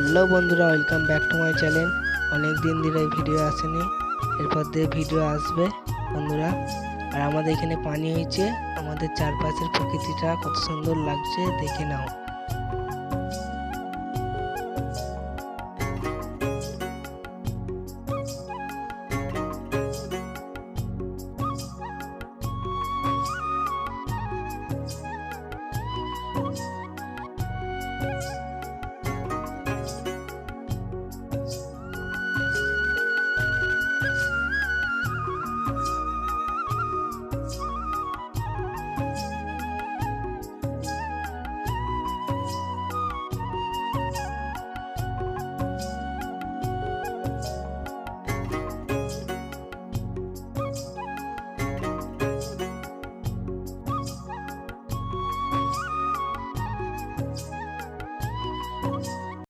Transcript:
Hello বন্ধুরা, welcome back to my channel. অনেক দিন ধরে ভিডিও আসেনি, এরপর দিয়ে ভিডিও আসবে বন্ধুরা। আর আমাদের এখানে পানি হয়েছে, আমাদের চারপাশের প্রকৃতিটা কত সুন্দর লাগছে দেখে নাও।